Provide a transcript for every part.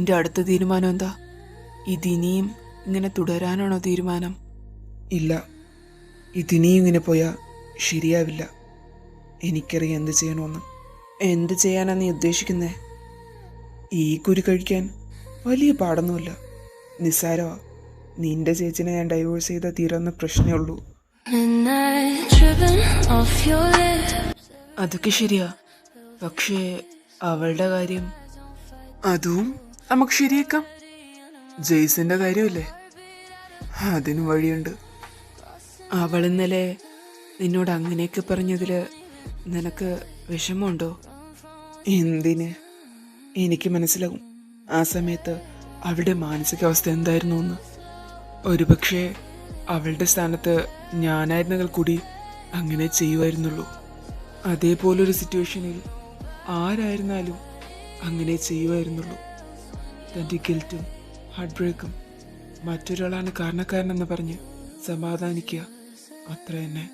നിന്റെ അടുത്ത തീരുമാനം എന്താ? ഇതിനിയും ഇങ്ങനെ തുടരാനാണോ തീരുമാനം? ഇല്ല, ഇതിനിയും ഇങ്ങനെ പോയാൽ ശരിയാവില്ല. എനിക്കറിയാം എന്ത് ചെയ്യണമെന്ന്. എന്ത് ചെയ്യാനാ നീ ഉദ്ദേശിക്കുന്നേ? ഈ കുരു കഴിക്കാൻ വലിയ പാടൊന്നുമില്ല, നിസ്സാരമാ. നിന്റെ ചേച്ചിനെ ഞാൻ ഡൈവോഴ്സ് ചെയ്താൽ തീരാവുന്ന പ്രശ്നമേ ഉള്ളൂ. അതൊക്കെ ശരിയാ, പക്ഷേ അവളുടെ കാര്യം? അതും നമുക്ക് ശരിയാക്കാം. ജെയ്സിന്റെ കാര്യമില്ലേ, അതിന് വഴിയുണ്ട്. അവൾ ഇന്നലെ നിന്നോട് അങ്ങനെയൊക്കെ പറഞ്ഞതിൽ നിനക്ക് വിഷമമുണ്ടോ? എന്തിന്? എനിക്ക് മനസ്സിലാവും ആ സമയത്ത് അവളുടെ മാനസികാവസ്ഥ എന്തായിരുന്നു എന്ന്. ഒരുപക്ഷെ അവളുടെ സ്ഥാനത്ത് ഞാനായിരുന്നെങ്കിൽ കൂടി അങ്ങനെ ചെയ്യുമായിരുന്നുള്ളൂ. അതേപോലൊരു സിറ്റുവേഷനിൽ ആരായിരുന്നാലും അങ്ങനെ ചെയ്യുമായിരുന്നുള്ളൂ. തൻ്റെ ഗിൽറ്റും ഹാർട്ട് ബ്രേക്കും മറ്റൊരാളാണ് കാരണക്കാരനെന്ന് പറഞ്ഞ് സമാധാനിക്കുക, അത്ര തന്നെ.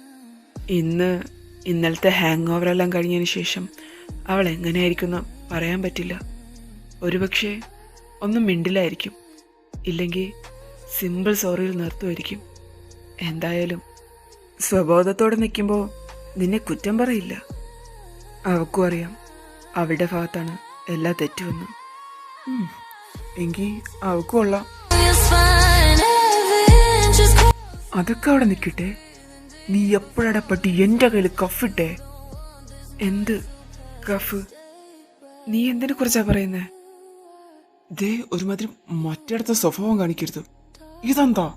ഇന്നലത്തെ ഹാങ് ഓവറെല്ലാം കഴിഞ്ഞതിന് ശേഷം അവൾ എങ്ങനെയായിരിക്കുമെന്ന് പറയാൻ പറ്റില്ല. ഒരുപക്ഷെ ഒന്നും മിണ്ടില്ലായിരിക്കും, ഇല്ലെങ്കിൽ സിമ്പിൾ സോറിയിൽ നിർത്തുമായിരിക്കും. എന്തായാലും സ്വബോധത്തോടെ നിൽക്കുമ്പോൾ നിന്നെ കുറ്റം പറയില്ല. അവൾക്കും അറിയാം അവളുടെ ഭാഗത്താണ് എല്ലാ തെറ്റുമെന്ന്. എങ്കിൽ അവൾക്കും കൊള്ളാം. അതൊക്കെ അവിടെ നിൽക്കട്ടെ. നീ എപ്പോഴാടെ പറ്റി എൻ്റെ കയ്യിൽ കഫിട്ടെ? എന്ത് കഫ്? നീ എന്തിനെ കുറിച്ചാ പറയുന്നേ? ദേ, ഒരുമാതിരി മറ്റടുത്ത സ്വഭാവം കാണിക്കരുത്. ഇതെന്താ?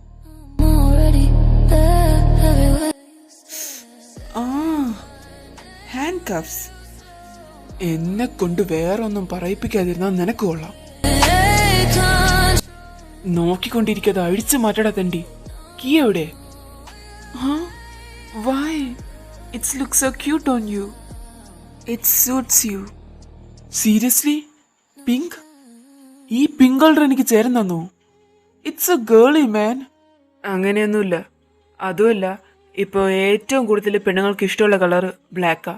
Hand coughs. എന്നെ കൊണ്ട് വേറെ ഒന്നും പറയിപ്പിക്കാതിരുന്നാൽ നിനക്ക് കൊള്ളാം. നോക്കിക്കൊണ്ടിരിക്കാതെ അഴിച്ചു മാറ്റടാ തണ്ടി. കീ എവിടെ? Why? It looks so cute on you. It suits you. Seriously? Pink? ഈ പിങ്ക് കളർ എനിക്ക് ചേരുന്നോ? ഇറ്റ്സ് എ ഗേളി മാൻ. അങ്ങനെയൊന്നുമില്ല. അതുമല്ല, ഇപ്പോൾ ഏറ്റവും കൂടുതൽ പെണ്ണുങ്ങൾക്ക് ഇഷ്ടമുള്ള കളർ ബ്ലാക്കാ.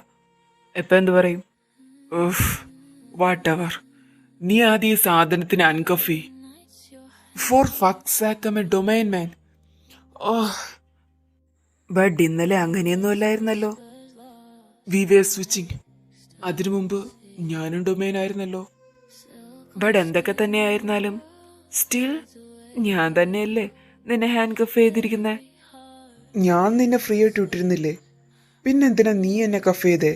എപ്പോൾ എന്ത് പറയും? Whatever. നീ ആദ്യം ഈ സാധനത്തിന് അൺകഫി. For fuck's sake I a domain man. But ഇന്നലെ അങ്ങനെയൊന്നും അല്ലായിരുന്നല്ലോ. We were switching. അതിനു മുമ്പ് ഞാനും ഡൊമൈൻ ആയിരുന്നല്ലോ. ബട്ട് എന്തൊക്കെ തന്നെയായിരുന്നാലും സ്റ്റിൽ ഞാൻ തന്നെയല്ലേ നിന്നെ ഹാൻഡ് കഫ് ചെയ്തിരിക്കുന്നേ. ഞാൻ നിന്നെ ഫ്രീ ആയിട്ട് വിട്ടിരുന്നില്ലേ? പിന്നെന്തിനാ നീ എന്നെ കഫ് ചെയ്തേ?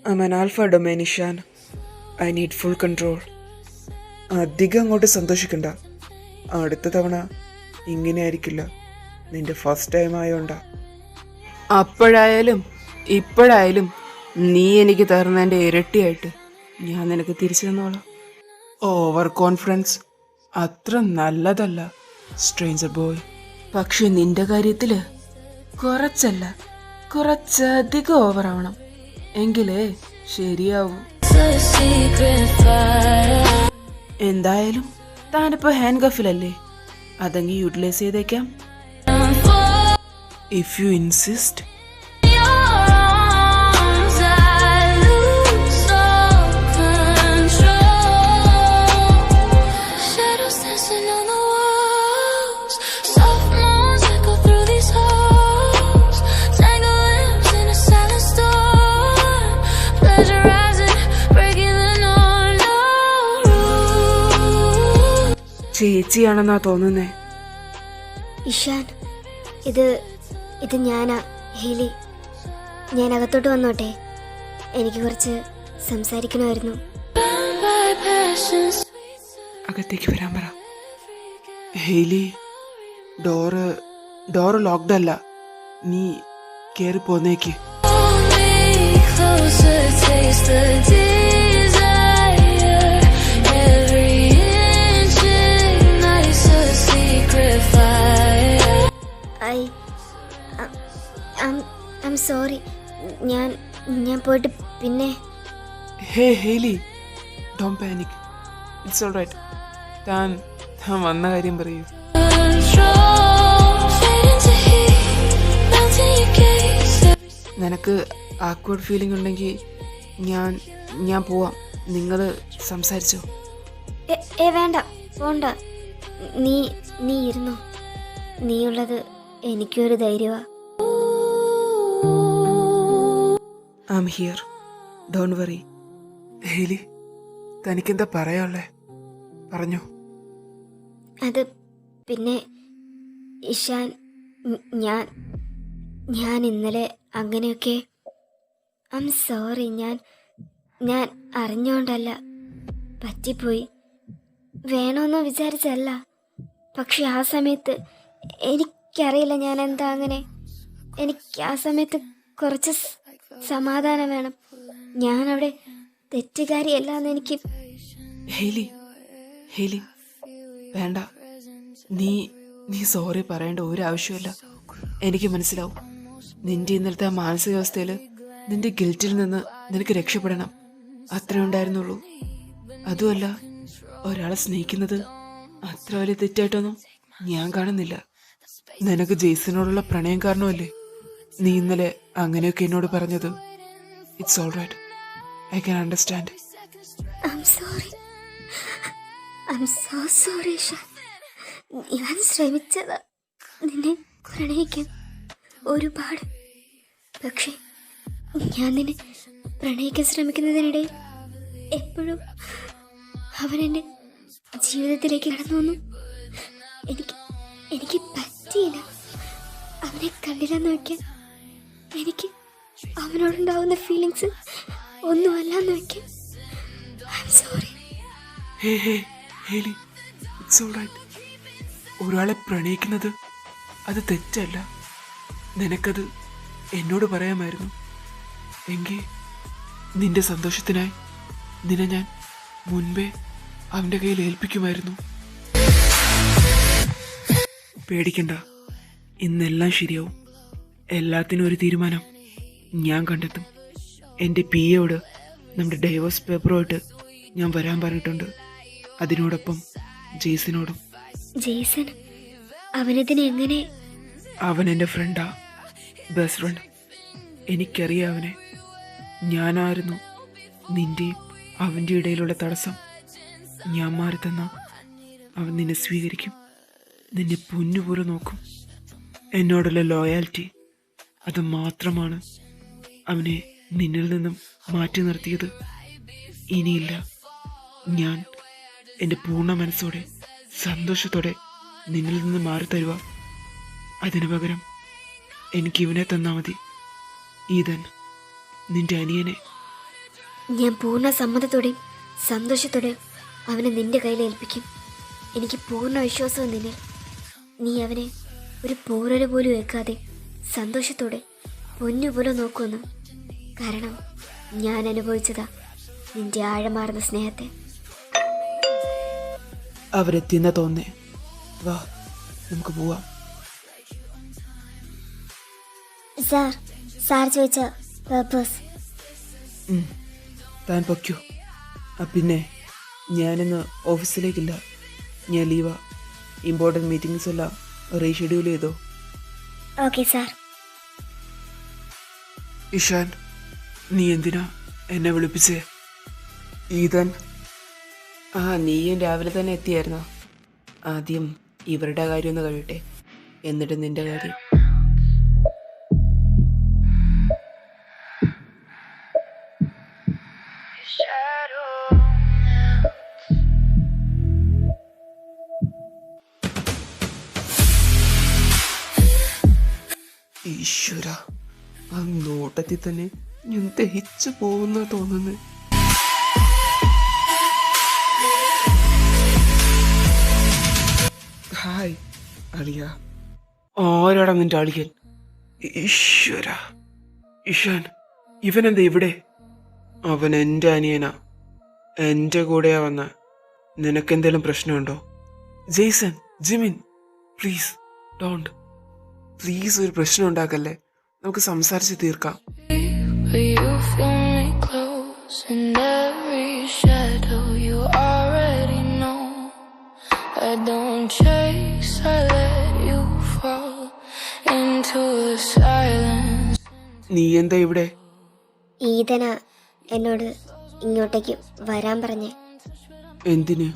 I'm an alpha domain, Ishan. I need full control. അധികം അങ്ങോട്ട് സന്തോഷിക്കണ്ട. അടുത്ത തവണ ഇങ്ങനെ ആയിരിക്കില്ല. നിന്റെ ഫസ്റ്റ് ടൈം ആയോണ്ടാ. അപ്പോഴായാലും ഇപ്പോഴായാലും നീ എനിക്ക് തരുന്നതിൻ്റെ ഇരട്ടിയായിട്ട് ഞാൻ നിനക്ക് തിരിച്ചു തന്നോളാം. ഓവർ കോൺഫിഡൻസ് അത്ര നല്ലതല്ല സ്ട്രേഞ്ചർ ബോയ്. പക്ഷെ നിന്റെ കാര്യത്തിൽ കുറച്ചല്ല, കുറച്ചധികം ഓവർ ആവണം, എങ്കിലേ ശരിയാവൂ. എന്തായാലും താനിപ്പോ ഹാൻഡ് കഫിലല്ലേ, അതങ്ങ് യൂട്ടിലൈസ് ചെയ്തേക്കാം. If you insist. ചേച്ചിയാണെന്നാ തോന്നുന്നേ. ഇഷാൻ, ഇത് ഞാനാ, ഹേലി. ഞാൻ അകത്തോട്ട് വന്നോട്ടെ? എനിക്ക് കുറച്ച് സംസാരിക്കണമായിരുന്നു. അകത്തേക്ക് വരാൻ പറ. ഹേലി, ഡോറ് ലോക്ക്ഡ് അല്ല. നീ കേറി പോന്നേക്ക്. I'm sorry. ഞാൻ പോയിട്ട് പിന്നെ. Hey Hailey, don't panic. It's all right. താൻ വന്ന കാര്യം പറയൂ. നിനക്ക് ആക്വേർഡ് ഫീലിംഗ് ഉണ്ടെങ്കിൽ ഞാൻ പോവാം. നിങ്ങൾ സംസാരിച്ചോ. വേണ്ട പോണ്ട. നീ നീ ഇരുന്നോ. നീയുള്ളത് എനിക്കൊരു ധൈര്യമാ. I am here, don't worry. Hailey, തനിക്കെന്താ പറയാനുള്ളേ? പറഞ്ഞോ. അത് പിന്നെ ഇഷാൻ, ഞാൻ ഇന്നലെ അങ്ങനെയൊക്കെ ഐ എം സോറി. ഞാൻ അറിഞ്ഞോണ്ടല്ല, പറ്റിപ്പോയി. വേണമെന്നോ വിചാരിച്ചല്ല. പക്ഷെ ആ സമയത്ത് എനിക്കറിയില്ല ഞാൻ എന്താ അങ്ങനെ. എനിക്ക് ആ സമയത്ത് കുറച്ച് സമാധാനം വേണം. ഞാനവിടെ തെറ്റുകാരിയല്ല എന്ന് എനിക്ക്. ഹേലി, ഹേലി വേണ്ട. നീ സോറി പറയേണ്ട ഒരു ആവശ്യമില്ല. എനിക്ക് മനസ്സിലാവും. നിന്റെ ഇന്നലത്തെ ആ മാനസികാവസ്ഥയിൽ നിന്റെ ഗിൽറ്റിൽ നിന്ന് നിനക്ക് രക്ഷപ്പെടണം, അത്രേ ഉണ്ടായിരുന്നുള്ളൂ. അതുമല്ല, ഒരാളെ സ്നേഹിക്കുന്നത് അത്ര വലിയ തെറ്റായിട്ടൊന്നും ഞാൻ കാണുന്നില്ല. നിനക്ക് ജെയ്സനോടുള്ള പ്രണയം കാരണമല്ലേ നീ ഇന്നലെ അങ്ങനെയൊക്കെ എന്നോട് പറഞ്ഞത്. It's all right, I can understand. I'm sorry. I'm so sorry, Ishaan. ഞാൻ ശ്രമിച്ചതാ നിന്നെ പ്രണയിക്കാൻ ഒരുപാട്. പക്ഷെ ഞാൻ നിന്നെ പ്രണയിക്കാൻ ശ്രമിക്കുന്നതിനിടയിൽ എപ്പോഴും അവനെൻ്റെ ജീവിതത്തിലേക്ക് കടന്നു വന്നു. എനിക്ക് പറ്റിയില്ല. അവനെ കണ്ടില്ലെന്ന് വയ്ക്കാൻ, എനിക്ക് അവനോടുണ്ടാവുന്ന ഫീലിങ്സ് ഒന്നുമല്ലെന്ന് വയ്ക്കാൻ. I'm sorry. Hailey, it's all right. ഒരാളെ പ്രണയിക്കുന്നത് അത് തെറ്റല്ല. നിനക്കത് എന്നോട് പറയാമായിരുന്നു. എങ്കിൽ നിന്റെ സന്തോഷത്തിനായി നിന്നെ ഞാൻ മുൻപേ അവൻ്റെ കയ്യിൽ ഏൽപ്പിക്കുമായിരുന്നു. പേടിക്കണ്ട, ഇന്നെല്ലാം ശരിയാവും. എല്ലാത്തിനും ഒരു തീരുമാനം ഞാൻ കണ്ടെത്തും. എൻ്റെ പിയോട് നമ്മുടെ ഡൈവോഴ്സ് പേപ്പറുമായിട്ട് ഞാൻ വരാൻ പറഞ്ഞിട്ടുണ്ട്. അതിനോടൊപ്പം ജെയ്സനോടും. ജെയ്സൺ അവനതിന് എങ്ങനെ? അവൻ എൻ്റെ ഫ്രണ്ടാ, ബെസ്റ്റ് ഫ്രണ്ട്. എനിക്കറിയാം അവനെ. ഞാനായിരുന്നു നിൻ്റെയും അവൻ്റെ ഇടയിലുള്ള തടസ്സം. ഞാൻ മാറി തന്ന അവൻ നിന്നെ സ്വീകരിക്കും, നിന്നെ പൊന്നുപോലെ നോക്കും. എന്നോടുള്ള ലോയാലിറ്റി അത് മാത്രമാണ് അവനെ നിന്നിൽ നിന്നും മാറ്റി നിർത്തിയത്. ഇനിയില്ല. ഞാൻ എൻ്റെ പൂർണ്ണ മനസ്സോടെ സന്തോഷത്തോടെ നിന്നിൽ നിന്ന് മാറി തരുക. അതിനു പകരം എനിക്ക് ഇവനെ തന്നാ മതി. ഈതൻ, നിന്റെ അനിയനെ. ഞാൻ പൂർണ്ണ സമ്മതത്തോടെയും സന്തോഷത്തോടെയും അവനെ നിന്റെ കയ്യിൽ ഏൽപ്പിക്കും. എനിക്ക് പൂർണ്ണ വിശ്വാസവും നിന്നിൽ. നീ അവനെ ഒരു പോറല് പോലും വെക്കാതെ സന്തോഷത്തോടെ പൊന്നുപോലെ നോക്കുമെന്ന്. കാരണം ഞാൻ അനുഭവിച്ചതാ നിന്റെ ആഴമാർന്ന സ്നേഹത്തെ. അവരെത്തിയെന്ന തോന്നേ. വാ, നമുക്ക് പോവാം. സാർ ചോദിച്ച പേർപ്പസ്. താൻ പൊയ്ക്കോ. പിന്നെ ഞാനിന്ന് ഓഫീസിലേക്കില്ല, ഞാൻ ലീവാ. ഇമ്പോർട്ടൻറ്റ് മീറ്റിംഗ്സ് എല്ലാം റീഷെഡ്യൂൾ ചെയ്തോ? Okay sir. ഇഷാൻ, നീ എന്തിനാ എന്നെ വിളിപ്പിച്ചേ? ഈതൻ, നീയും രാവിലെ തന്നെ എത്തിയായിരുന്നോ? ആദ്യം ഇവരുടെ കാര്യം ഒന്ന് കഴിയട്ടെ, എന്നിട്ട് നിന്റെ കാര്യം. ഈശ്വര, ആ നോട്ടത്തിൽ തന്നെ ഞാൻ ദഹിച്ചു പോകുന്ന തോന്നുന്നു. ഹായ് അളിയ. ആരാടാ നിന്റെ അളിയൻ? ഈശ്വര, ഇഷാൻ, ഇവനെന്താ ഇവിടെ? അവൻ എൻ്റെ അനിയനാ, എൻ്റെ കൂടെയാ വന്ന. നിനക്കെന്തേലും പ്രശ്നമുണ്ടോ? Jason, Jimin, please don't. Please ഒരു പ്രശ്നം ഉണ്ടാക്കല്ലേ, നമുക്ക് സംസാരിച്ച് തീർക്കാം. നീ എന്താ ഇവിടെ? ഈതന എന്നോട് ഇങ്ങോട്ടേക്ക് വരാൻ പറഞ്ഞേ. എന്തിന്?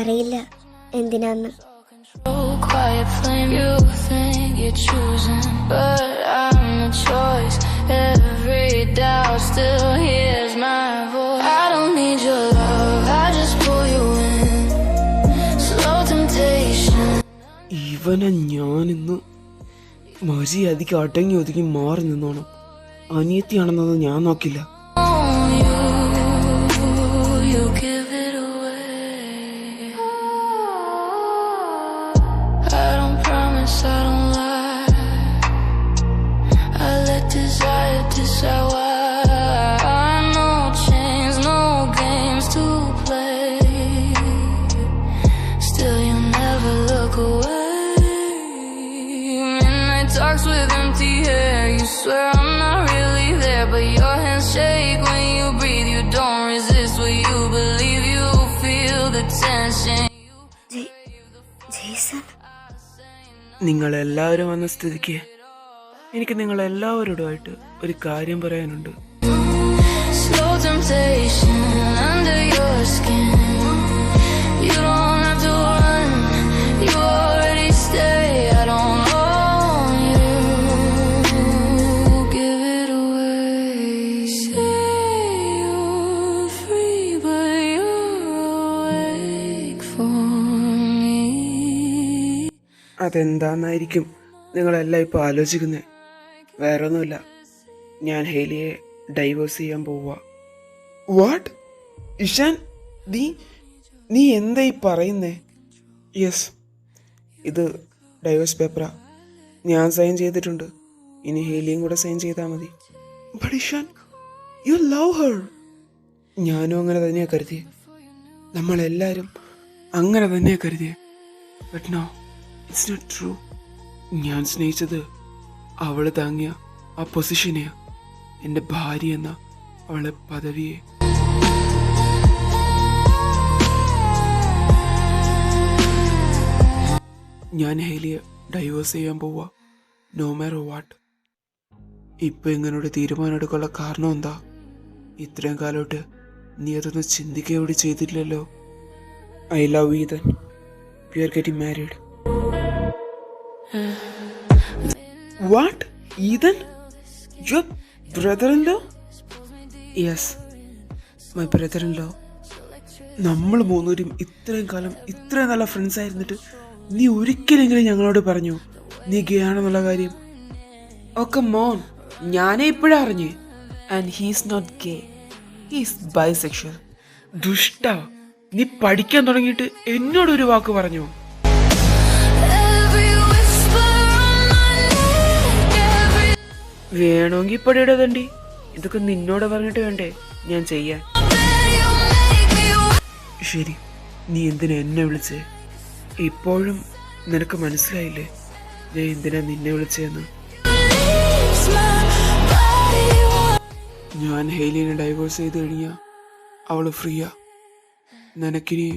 അറിയില്ല എന്തിനാന്ന്. Quiet flame, you think you're choosing, but I'm the choice. Every doubt still hears my voice. I don't need your love, I just pull you in. Slow temptation. ഇവനെ ഞാനിന്ന് മര്യാദയ്ക്ക് അടങ്ങി ഒതുങ്ങി മാറി നിന്നോണം. അനിയത്തിയാണെന്നത് ഞാൻ നോക്കില്ല. You give it away. I don't promise, I don't lie. I let desire decide why. No chains, no games to play. Still you never look away. Midnight talks with empty hair. You swear I'm not really there, but your hands shake when you breathe. You don't resist what you believe. You feel the tension. Jason, നിങ്ങളെല്ലാവരും വന്ന സ്ഥിതിക്ക് എനിക്ക് നിങ്ങളെല്ലാവരോടുമായിട്ട് ഒരു കാര്യം പറയാനുണ്ട്. Slow temptation under your skin. You don't have to run. You already stay. I don't own you. Give it away. Say you're free, but you're awake for me. അതെന്താന്നായിരിക്കും നിങ്ങളെല്ലാം ഇപ്പോൾ ആലോചിക്കുന്നത്. വേറെ ഒന്നുമില്ല, ഞാൻ ഹേലിയെ ഡൈവേഴ്സ് ചെയ്യാൻ പോവുക. വാട്ട് ഇഷാൻ, നീ എന്താ ഈ പറയുന്നേ? യെസ്, ഇത് ഡൈവേഴ്സ് പേപ്പറാ. ഞാൻ സൈൻ ചെയ്തിട്ടുണ്ട്. ഇനി ഹേലിയും കൂടെ സൈൻ ചെയ്താൽ മതി. But Ishan, you love her. ഞാനും അങ്ങനെ തന്നെയാണ് കരുതിയേ. നമ്മളെല്ലാവരും അങ്ങനെ തന്നെയാണ് കരുതിയേ. But no, it's not true. ഞാൻ സ്നേഹിച്ചത് അവള് താങ്ങിയ ആ പൊസിഷനെയാ, എൻ്റെ ഭാര്യ എന്ന അവളെ പദവിയെ. ഞാൻ ഹേലിയെ ഡൈവേഴ്സ് ചെയ്യാൻ പോവാ, നോ മാറ്റർ വാട്ട്. ഇപ്പം ഇങ്ങനൊരു തീരുമാനം എടുക്കാനുള്ള കാരണം എന്താ? ഇത്രയും കാലമായിട്ട് നീ അതൊന്നും ചിന്തിക്കുക കൂടി ചെയ്തില്ലല്ലോ. I love Ethan. We are getting married. What? Ethan? Your brother-in-law? Yes, my brother-in-law. നമ്മൾ മൂന്നുപേരും ഇത്രയും കാലം ഇത്രയും നല്ല ഫ്രണ്ട്സ് ആയിരുന്നിട്ട് നീ ഒരിക്കലെങ്കിലും ഞങ്ങളോട് പറഞ്ഞു നീ ഗേ ആണെന്നുള്ള കാര്യം? ഒക്കെ മോൻ, ഞാനേ ഇപ്പോഴാ അറിഞ്ഞേ. And he's not gay, he's bisexual. ദുഷ്ട, നീ പഠിക്കാൻ തുടങ്ങിയിട്ട് എന്നോടൊരു വാക്ക് പറഞ്ഞോ? വേണമെങ്കിൽ പടിയിടതണ്ടി. ഇതൊക്കെ നിന്നോട് പറഞ്ഞിട്ട് വേണ്ടേ ഞാൻ ചെയ്യാൻ? ശരി, നീ എന്തിനാ എന്നെ വിളിച്ചേ? ഇപ്പോഴും നിനക്ക് മനസ്സിലായില്ലേ ഞാൻ എന്തിനാ നിന്നെ വിളിച്ചതെന്ന്? ഞാൻ ഹേലിനെ ഡൈവേഴ്സ് ചെയ്ത് കഴിഞ്ഞാൽ അവള് ഫ്രീയാ. നിനക്കിനി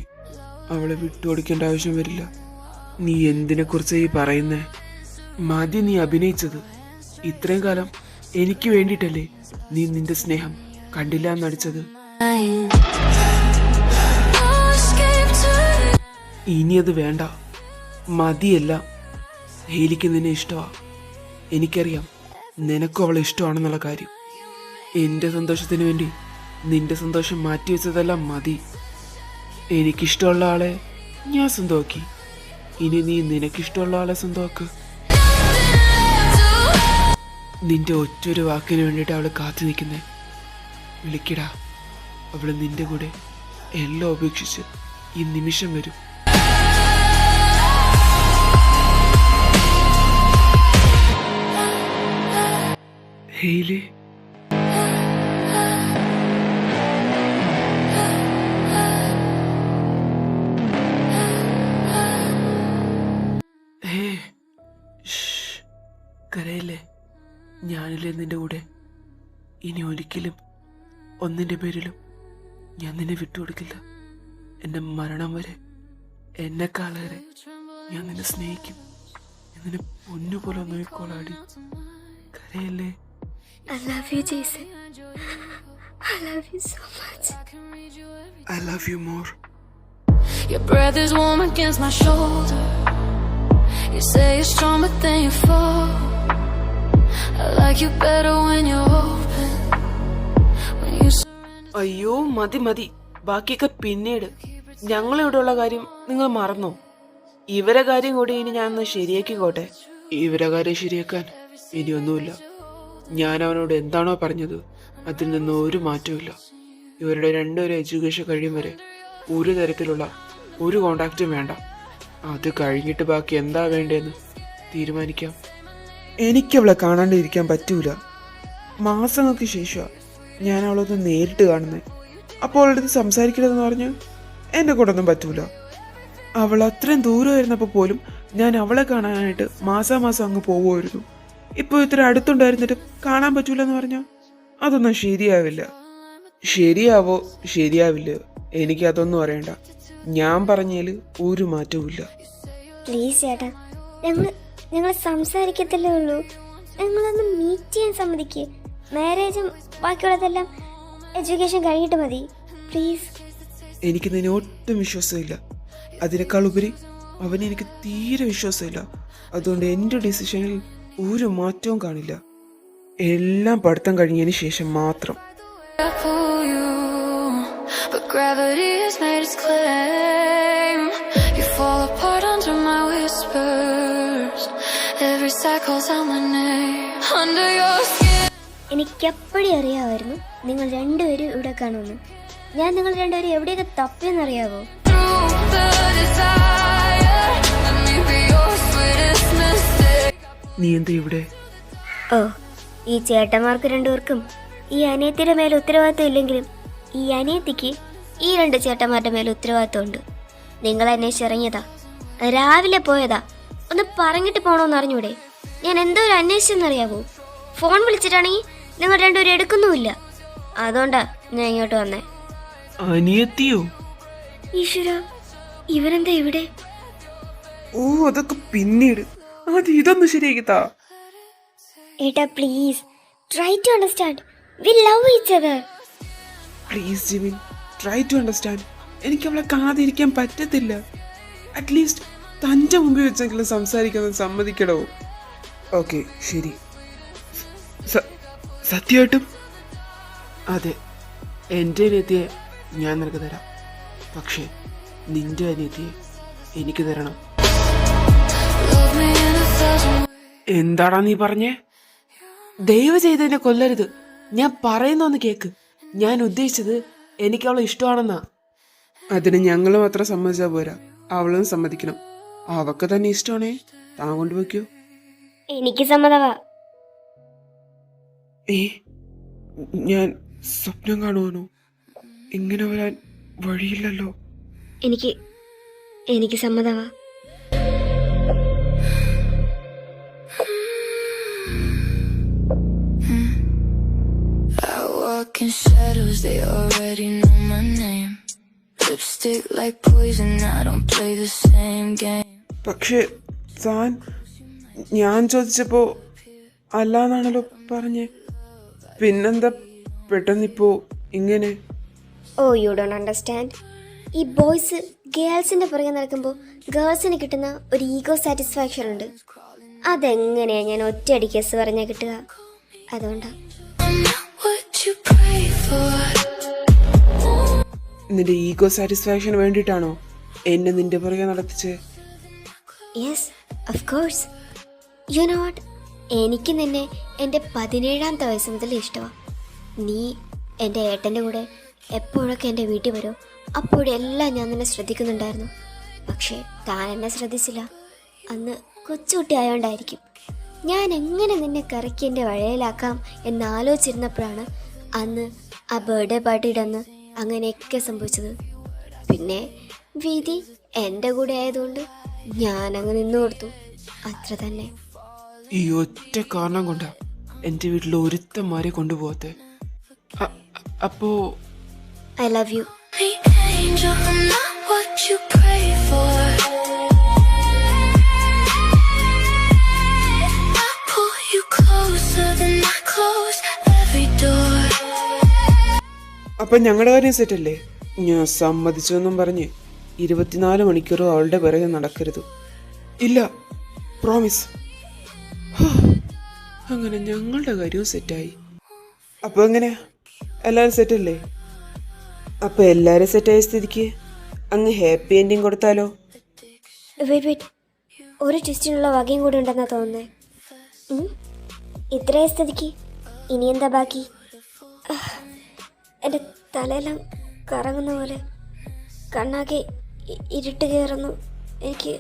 അവളെ വിട്ടുകൊടുക്കേണ്ട ആവശ്യം വരില്ല. നീ എന്തിനെക്കുറിച്ച് ഈ പറയുന്നേ? മതി നീ അഭിനയിച്ചത്. ഇത്രയും കാലം എനിക്ക് വേണ്ടിയിട്ടല്ലേ നീ നിന്റെ സ്നേഹം കണ്ടില്ല എന്നടിച്ചത്? ഇനി അത് വേണ്ട, മതിയല്ല. ഹേലിക്ക് നിന്നെ ഇഷ്ടമാ. എനിക്കറിയാം നിനക്കും അവളെ ഇഷ്ടമാണെന്നുള്ള കാര്യം. എൻ്റെ സന്തോഷത്തിന് വേണ്ടി നിന്റെ സന്തോഷം മാറ്റിവെച്ചതെല്ലാം മതി. എനിക്കിഷ്ടമുള്ള ആളെ ഞാൻ സ്വന്തമാക്കി. ഇനി നീ നിനക്കിഷ്ടമുള്ള ആളെ സ്വന്തമാക്ക്. നിന്റെ ഒറ്റൊരു വാക്കിന് വേണ്ടിയിട്ട് അവൾ കാത്തു നിൽക്കുന്നേ. വിളിക്കടാ, അവൾ നിന്റെ കൂടെ എല്ലാം ഉപേക്ഷിച്ച് ഈ നിമിഷം വരും. ഹേലി, കരയില്ലേ? ഞാനില്ലേ നിന്റെ കൂടെ. ഇനി ഒരിക്കലും ഒന്നിൻ്റെ പേരിലും ഞാൻ നിന്നെ വിട്ടുകൊടുക്കില്ല. എൻ്റെ മരണം വരെ, എന്നെക്കാളേറെ ഞാൻ നിന്നെ സ്നേഹിക്കും. ഞാൻ നിന്നെ പൊന്നുപോലെ നോക്കിക്കോളാടി. കരയല്ലേ? I love you, Jason. I love you so much. I love you more. Your breath is warm against my shoulder. You say you're stronger than you fall. I like you better when you're open. When you അയ്യോ മതി മതി, ബാക്കിയൊക്കെ പിന്നീട്. ഞങ്ങളിവിടെയുള്ള കാര്യം നിങ്ങൾ മറന്നോ? ഇവരെ കാര്യം കൂടി ഇനി ഞാനൊന്ന് ശരിയാക്കിക്കോട്ടെ. ഇവരെ കാര്യം ശരിയാക്കാൻ ഇനിയൊന്നുമില്ല. ഞാൻ അവനോട് എന്താണോ പറഞ്ഞത് അതിൽ നിന്ന് ഒരു മാറ്റവും. ഇവരുടെ രണ്ടുപേരും എഡ്യൂക്കേഷൻ കഴിയും വരെ ഒരു തരത്തിലുള്ള ഒരു കോണ്ടാക്റ്റും വേണ്ട. അത് കഴിഞ്ഞിട്ട് ബാക്കി എന്താ വേണ്ടതെന്ന് തീരുമാനിക്കാം. എനിക്കവളെ കാണാണ്ടിരിക്കാൻ പറ്റൂല. മാസങ്ങൾക്ക് ശേഷമാണ് ഞാൻ അവളൊന്ന് നേരിട്ട് കാണുന്നത്. അപ്പോൾ അവളുടെ അടുത്ത് സംസാരിക്കരുതെന്ന് പറഞ്ഞ് എൻ്റെ കൂടെ ഒന്നും പറ്റൂല. അവൾ അത്രയും ദൂരമായിരുന്നപ്പോൾ പോലും ഞാൻ അവളെ കാണാനായിട്ട് മാസാമാസം അങ്ങ് പോകുമായിരുന്നു. ഇപ്പോൾ ഇത്ര അടുത്തുണ്ടായിരുന്നിട്ട് കാണാൻ പറ്റൂല എന്ന് പറഞ്ഞാൽ അതൊന്നും ശരിയാവില്ല. ശരിയാവോ ശരിയാവില്ല എനിക്കതൊന്നും അറിയണ്ട. ഞാൻ പറഞ്ഞതിൽ ഒരു മാറ്റവും. പ്ലീസ് ചേട്ടാ, ഞങ്ങൾ സംസാരിക്കത്തല്ലേ ഉള്ളൂ. ഞങ്ങളൊന്ന് മീറ്റ് ചെയ്യാൻ സമ്മതിക്ക്. മാരേജും ബാക്കിയുള്ളതെല്ലാം എഡ്യൂക്കേഷൻ കഴിഞ്ഞിട്ട് മതി, പ്ലീസ്. എനിക്ക് നിന്നെ ഒട്ടും വിശ്വാസമില്ല. അതിനേക്കാൾ ഉപരി അവനെ എനിക്ക് തീരെ വിശ്വാസമില്ല. അതുകൊണ്ട് എൻ്റെ ഡിസിഷനിൽ ഒരു മാറ്റവും കാണില്ല. എല്ലാം പഠിത്തം കഴിഞ്ഞതിന് ശേഷം മാത്രം. pull you, but gravity has made its claim. You fall apart under my whispers. Every sigh calls out my name. Under your skin. എനിക്കെപ്പോഴും അറിയാമായിരുന്നു നിങ്ങൾ രണ്ടുപേരും ഇവിടെ കാണുമെന്ന്. ഞാൻ നിങ്ങൾ രണ്ടുപേരും എവിടെയൊക്കെ തപ്പിയെന്നറിയാവോ? Through the desire, let me be your sweetest mistake. നീ എന്താ ഇവിടെ? ഓ, ഈ ചേട്ടന്മാർക്ക് രണ്ടുപേർക്കും ഈ അനിയത്തിയുടെ മേലെ ഉത്തരവാദിത്വം ഇല്ലെങ്കിലും ഈ അനിയത്തിക്ക് ഈ രണ്ട് ചേട്ടന്മാരുടെ മേലെ ഉത്തരവാദിത്വം ഉണ്ട്. നിങ്ങൾ അന്വേഷിച്ചിറങ്ങിയതാ, രാവിലെ പോയതാ. ഒന്ന് പറഞ്ഞിട്ട് പോണോന്ന് അറിഞ്ഞൂടെ? ഞാൻ എന്തോ ഒരു അന്വേഷിച്ചെന്നറിയാവോ? ഫോൺ വിളിച്ചിട്ടാണെങ്കിൽ നിങ്ങൾ രണ്ടുപേരും എടുക്കുന്നുമില്ല. അതുകൊണ്ടാ ഞാൻ ഇങ്ങോട്ട് വന്നേ. അനിയത്തിയോ? ഈശ്വര, ഇവരെന്താ ഇവിടെ? ഓ, അതൊക്കെ പിന്നീട്. ആദ്യം ഇതൊന്ന് ശരിയാക്കിത്താ. ഏട്ടാ please, try to understand. We love each other. Please Jimin, try to understand. എനിക്ക് അവളെ കാണാതിരിക്കാൻ പറ്റത്തില്ല. അറ്റ്ലീസ്റ്റ് തൻ്റെ മുമ്പിൽ വെച്ചെങ്കിലും സംസാരിക്കുന്നത് സമ്മതിക്കടോ. ഓക്കെ ശരി. സത്യമായിട്ടും? അതെ, എൻ്റെ അനിയത്തിയെ ഞാൻ നിനക്ക് തരാം. പക്ഷേ നിന്റെ അനിയത്തിയെ എനിക്ക് തരണം. Love me in a thousand ways. എന്താടാ നീ പറഞ്ഞേ? ദയവ് ചെയ്ത് എന്നെ കൊല്ലരുത്. ഞാൻ പറയുന്നൊന്ന് കേക്ക്. ഞാൻ ഉദ്ദേശിച്ചത് എനിക്ക് അവളെ ഇഷ്ടമാണെന്നാ. അതിന് ഞങ്ങൾ മാത്രം സമ്മതിച്ചാൽ പോരാ, അവളും സമ്മതിക്കണം. അവക്ക് തന്നെ ഇഷ്ടമാണേ താൻ കൊണ്ടുവയ്ക്കോ. എനിക്ക് സമ്മതവാ. ഞാൻ സ്വപ്നം കാണുവാനോ? ഇങ്ങനെ വരാൻ വഴിയില്ലല്ലോ. എനിക്ക് സമ്മതവാ. I walk in shadows, they already know my name. Lipstick like poison, I don't play the same game. പക്ഷേ താൻ ഞാൻ ചോദിച്ചപ്പോ അല്ലാന്നാണല്ലോ പറഞ്ഞേ. പിന്നെന്താ പെട്ടെന്നിപ്പോ ഇങ്ങനെ? ഓ, യു ഡോണ്ട് അണ്ടർസ്റ്റാൻഡ്. ഈ ബോയ്സ് ഗേൾസിന്റെ പുറകെ നടക്കുമ്പോൾ ഗേൾസിന് കിട്ടുന്ന ഒരു ഈഗോ സാറ്റിസ്ഫാക്ഷൻ ഉണ്ട്. അതെങ്ങനെയാ ഞാൻ ഒറ്റയടിക്ക് എസ് പറഞ്ഞാൽ കിട്ടുക? അതുകൊണ്ടാ. I'm not what you pray for. നിന്റെ ഈഗോ സാറ്റിസ്ഫാക്ഷന് വേണ്ടിയിട്ടാണോ എന്നെ നിന്റെ പുറകെ നടത്തിച്ച്? Yes, of course. You know what, എനിക്ക് നിന്നെ എൻ്റെ 17ാമത്തെ വയസ്സ് മുതൽ ഇഷ്ടമാണ്. നീ എൻ്റെ ഏട്ടൻ്റെ കൂടെ എപ്പോഴൊക്കെ എൻ്റെ വീട്ടിൽ വരുമോ അപ്പോഴെല്ലാം ഞാൻ നിന്നെ ശ്രദ്ധിക്കുന്നുണ്ടായിരുന്നു. പക്ഷേ താൻ എന്നെ ശ്രദ്ധിച്ചില്ല. അന്ന് കൊച്ചുകുട്ടി ആയതുകൊണ്ടായിരിക്കും. ഞാൻ എങ്ങനെ നിന്നെ കറക്കി എൻ്റെ വഴയിലാക്കാം എന്നാലോചിച്ചിരുന്നപ്പോഴാണ് അന്ന് ആ ബർത്ത്ഡേ പാർട്ടിയുടെ അന്ന് അങ്ങനെയൊക്കെ സംഭവിച്ചത്. പിന്നെ വിധി എൻ്റെ കൂടെ ആയതുകൊണ്ട് ഞാൻ അങ്ങ് നിന്നു കൊടുത്തു, അത്ര തന്നെ. ഈ ഒറ്റ കാരണം കൊണ്ടാ എൻ്റെ വീട്ടിൽ ഒരുത്തന്മാരെ കൊണ്ടുപോകത്തെ. അപ്പോ I love you. Hey angel, I'm not what you pray for. I pull you closer than I close every door. അപ്പൊ ഞങ്ങളുടെ കാര്യം സെറ്റല്ലേ? ഞാൻ സമ്മതിച്ചെന്നും പറഞ്ഞ് 24 മണിക്കൂറും അവളുടെ പിറകെ നടക്കരുത്. ഇല്ല, പ്രോമിസ്. അങ്ങനെ ഞങ്ങളുടെ കാര്യവും സെറ്റായി. അപ്പോൾ എങ്ങനെയാ, എല്ലാവരും സെറ്റല്ലേ? അപ്പോൾ എല്ലാവരും സെറ്റായ സ്ഥിതിക്ക് അങ്ങ് ഹാപ്പി എൻഡിങ് കൊടുത്താലോ? വെയിറ്റ്, ഒരു ട്വിസ്റ്റിനുള്ള വകയും കൂടി ഉണ്ടെന്നാ തോന്നുന്നത്. ഇത്രയും സ്ഥിതിക്ക് ഇനി എന്താ ബാക്കി? എൻ്റെ തലയെല്ലാം കറങ്ങുന്ന പോലെ, കണ്ണാകെ ഇരുട്ട് കയറുന്നു. എനിക്ക്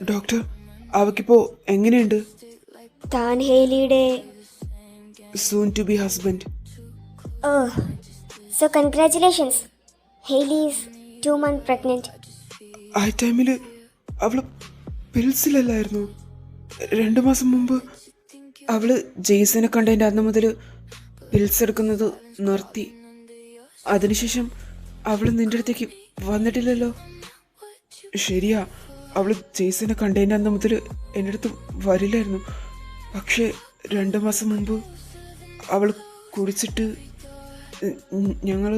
ഡോക്ടർ, അവക്കിപ്പോ എങ്ങനെയുണ്ട്? താൻ ഹെയ്ലിയുടെ soon to be husband. Oh, so congratulations. Hailey is 2 months pregnant. ആ ടൈമിൽ അവള് പിൽസിലല്ലായിരുന്നു. 2 മാസം മുമ്പ് അവള് ജെയ്സനെ കണ്ടതിൻ്റെ അന്ന് മുതൽ പിൽസ് എടുക്കുന്നത് നിർത്തി. അതിനുശേഷം അവള് നിന്റെ അടുത്തേക്ക് വന്നിട്ടില്ലല്ലോ. ശരിയാ, അവള് ജെയ്സനെ കണ്ടതിൻ്റെ അന്ന് മുതൽ എൻ്റെ അടുത്ത് വരില്ലായിരുന്നു. പക്ഷേ 2 മാസം മുമ്പ് അവൾ കുടിച്ചിട്ട് ഞങ്ങൾ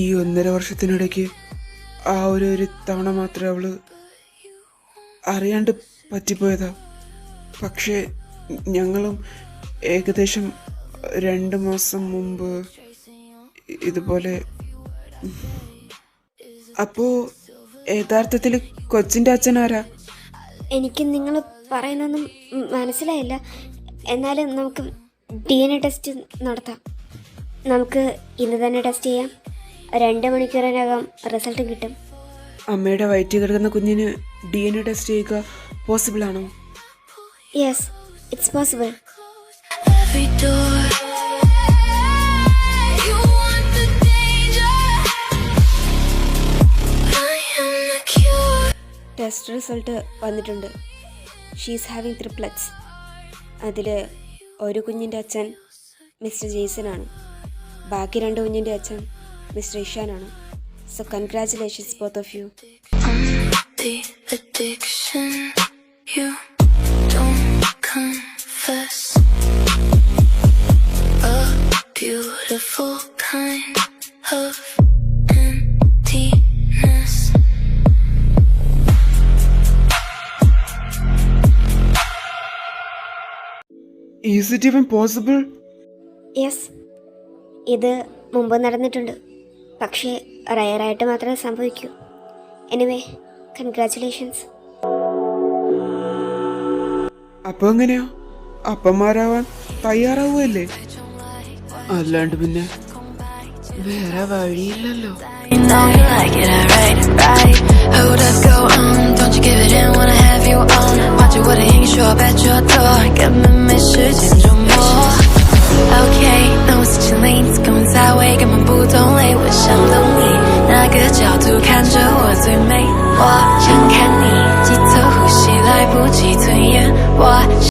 ഈ 1.5 വർഷത്തിനിടയ്ക്ക് ആ ഒരു തവണ മാത്രമേ അവള് അറിയാണ്ട് പറ്റിപ്പോയതാ. പക്ഷേ ഞങ്ങളും ഏകദേശം 2 മാസം മുമ്പ് ഇതുപോലെ. അപ്പോ യഥാർത്ഥത്തിൽ കൊച്ചിൻ്റെ അച്ഛൻ ആരാ? എനിക്ക് നിങ്ങൾ പറയുന്നൊന്നും മനസ്സിലായില്ല. എന്നാലും നമുക്ക് DNA ടെസ്റ്റ് നടത്താം. നമുക്ക് ഇന്ന് തന്നെ ടെസ്റ്റ് ചെയ്യാം. 2 മണിക്കൂറിനകം റിസൾട്ട് കിട്ടും. അമ്മയുടെ വയറ്റിൽ കിടക്കുന്ന കുഞ്ഞിന് DNA ടെസ്റ്റ് ചെയ്യുക പോസിബിൾ ആണോ? Yes, it's possible. Every door, you want the danger. I am the cure. Test result വന്നിട്ടുണ്ട്. She's having triplets. അതിൽ ഒരു കുഞ്ഞിൻ്റെ അച്ഛൻ മിസ്റ്റർ ജെയ്സനാണ്, ബാക്കി 2 കുഞ്ഞിൻ്റെ അച്ഛൻ മിസ്റ്റർ ഇഷാനാണ്. So congratulations both of you. The addiction you don't confess. A beautiful kind of emptiness. Is it even possible? Yes, ഇത് മുമ്പ് നടന്നിട്ടുണ്ട്. പക്ഷേ റയറായിട്ട് മാത്രമേ സംഭവിക്കൂ. Anyway, congratulations. അപ്പൊ എങ്ങനെയാ, അപ്പന്മാരാവാൻ തയ്യാറാവുകയല്ലേ? അല്ലാണ്ട് പിന്നെ വേറെ വഴിയില്ലല്ലോ. You know you like it, alright. Hold up, go on. Don't you give it in, wanna have you on. 握着我的硬说摆着头，根本没时间琢磨。Okay， 那我死心灵，跟我在位，根本不懂累。我想懂你，哪个角度看着我最美？我想看你。